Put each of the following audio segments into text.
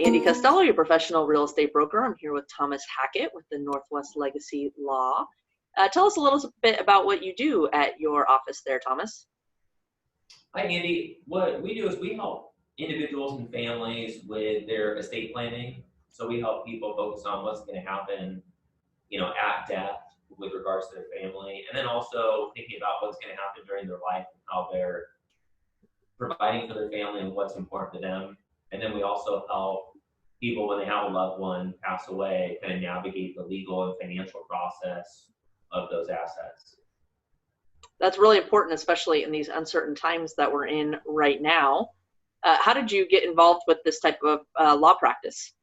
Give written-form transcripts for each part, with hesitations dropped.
Andy Costello, your professional real estate broker. I'm here with Thomas Hackett with the Northwest Legacy Law. Tell us a little bit about what you do at your office there, Thomas. Hi, Andy. What we do is we help individuals and families with their estate planning. So we help people focus on what's going to happen, at death with regards to their family, and then also thinking about what's going to happen during their life and how they're providing for their family and what's important to them. And then we also help people when they have a loved one pass away, kind of navigate the legal and financial process of those assets. That's really important, especially in these uncertain times that we're in right now. How did you get involved with this type of law practice?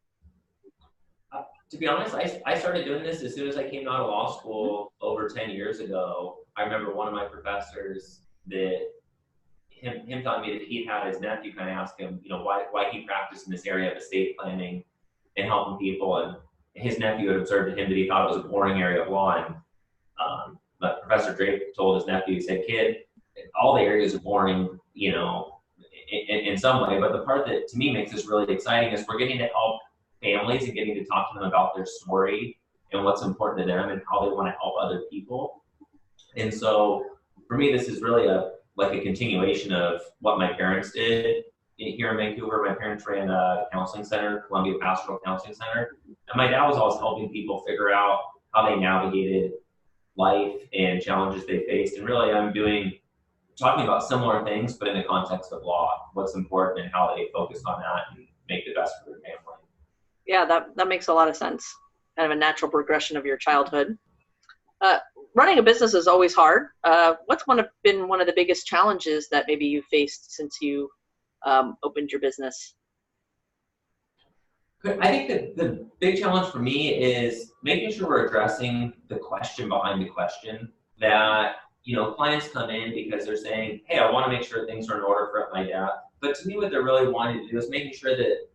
To be honest, I started doing this as soon as I came out of law school over 10 years ago. I remember one of my professors him telling me that he had his nephew kind of ask him, why he practiced in this area of estate planning and helping people. And his nephew had observed to him that he thought it was a boring area of law. And but Professor Drake told his nephew, he said, "Kid, all the areas are boring, in some way. But the part that to me makes this really exciting is we're getting to help families and getting to talk to them about their story and what's important to them and how they want to help other people." And so for me, this is really a continuation of what my parents did here in Vancouver. My parents ran a counseling center, Columbia Pastoral Counseling Center. And my dad was always helping people figure out how they navigated life and challenges they faced. And really I'm talking about similar things, but in the context of law, what's important and how they focus on that and make the best for their family. Yeah, that makes a lot of sense. Kind of a natural progression of your childhood. Running a business is always hard. What's been one of the biggest challenges that maybe you faced since you opened your business? I think that the big challenge for me is making sure we're addressing the question behind the question. That, clients come in because they're saying, "Hey, I want to make sure things are in order for my dad." But to me, what they're really wanting to do is making sure that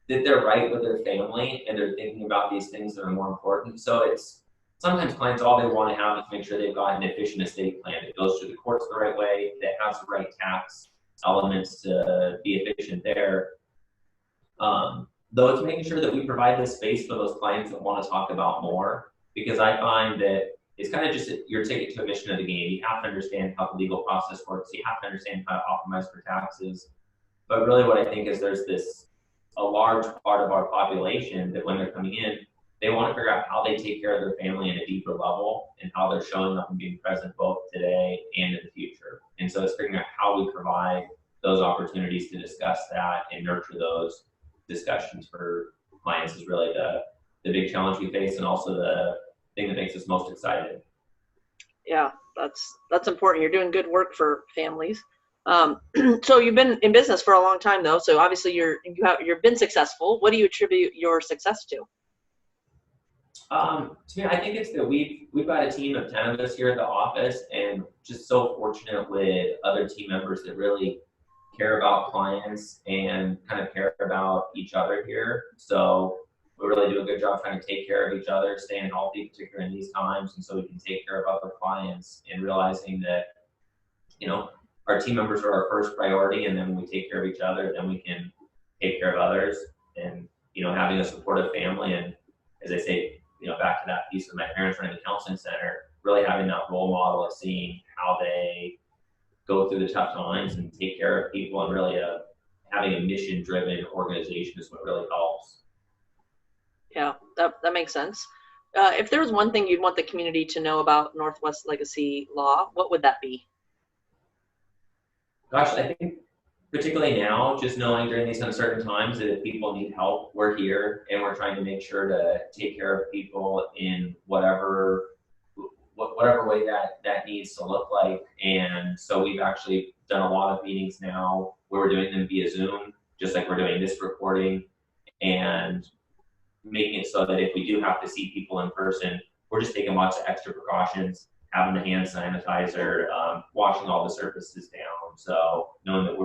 they're right with their family and they're thinking about these things that are more important. So it's sometimes clients, all they want to have is make sure they've got an efficient estate plan that goes through the courts the right way, that has the right tax elements to be efficient there. Though it's making sure that we provide this space for those clients that want to talk about more, because I find that it's kind of just your ticket to admission of the game. You have to understand how the legal process works. You have to understand how to optimize for taxes. But really what I think is there's a large part of our population that when they're coming in, they want to figure out how they take care of their family in a deeper level and how they're showing up and being present both today and in the future. And so it's figuring out how we provide those opportunities to discuss that and nurture those discussions for clients is really the big challenge we face, and also the thing that makes us most excited. Yeah, that's important. You're doing good work for families. So you've been in business for a long time, though. So obviously you've been successful. What do you attribute your success to? To me, I think it's that we've got a team of 10 of us here at the office, and just so fortunate with other team members that really care about clients and kind of care about each other here. So we really do a good job trying to take care of each other, staying healthy, particularly in these times, and so we can take care of other clients, and realizing that, our team members are our first priority, and then when we take care of each other, then we can take care of others. And, having a supportive family, and as I say, back to that piece of my parents running the counseling center, really having that role model of seeing how they go through the tough times and take care of people, and really having a mission-driven organization is what really helps. Yeah, that makes sense. If there was one thing you'd want the community to know about Northwest Legacy Law, what would that be? Gosh, I think particularly now, just knowing during these uncertain times that if people need help, we're here, and we're trying to make sure to take care of people in whatever way that needs to look like. And so we've actually done a lot of meetings now where we're doing them via Zoom, just like we're doing this recording, and making it so that if we do have to see people in person, we're just taking lots of extra precautions, having the hand sanitizer, washing all the surfaces down. So knowing that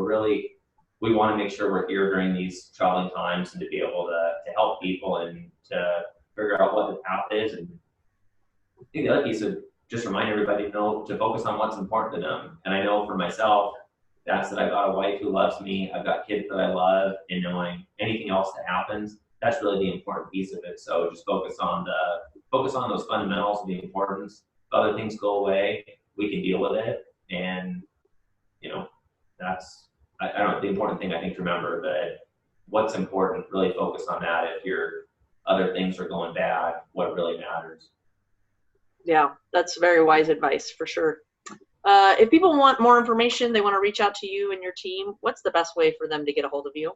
we want to make sure we're here during these troubling times, and to be able to help people and to figure out what the path is. And I think the other piece of just remind everybody to focus on what's important to them. And I know for myself, that's that I've got a wife who loves me, I've got kids that I love, and knowing anything else that happens, that's really the important piece of it. So just focus on those fundamentals of the importance. If other things go away, we can deal with it. And you know, that's I don't know, the important thing I think to remember that what's important, really focus on that. If your other things are going bad, what really matters. Yeah, that's very wise advice for sure. If people want more information, they want to reach out to you and your team, what's the best way for them to get a hold of you?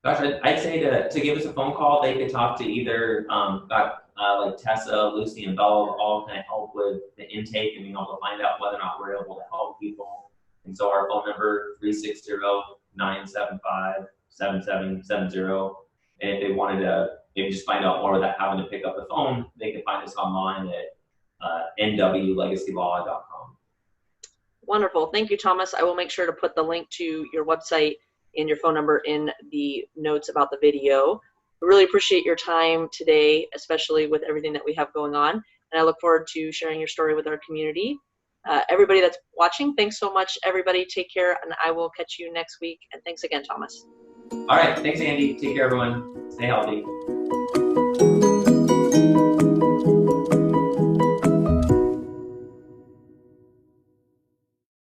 Gosh, I'd say to give us a phone call. They could talk to either like Tessa, Lucy, and Bella, all kind of help with the intake and being able to find out whether or not we're able to help people. And so our phone number 360-975-7770. And if they wanted to maybe just find out more without having to pick up the phone, they can find us online at nwlegacylaw.com. Wonderful. Thank you, Thomas. I will make sure to put the link to your website and your phone number in the notes about the video. I really appreciate your time today, especially with everything that we have going on. And I look forward to sharing your story with our community. Everybody that's watching, thanks so much, everybody. Take care, and I will catch you next week. And thanks again, Thomas. All right. Thanks, Andy. Take care, everyone. Stay healthy.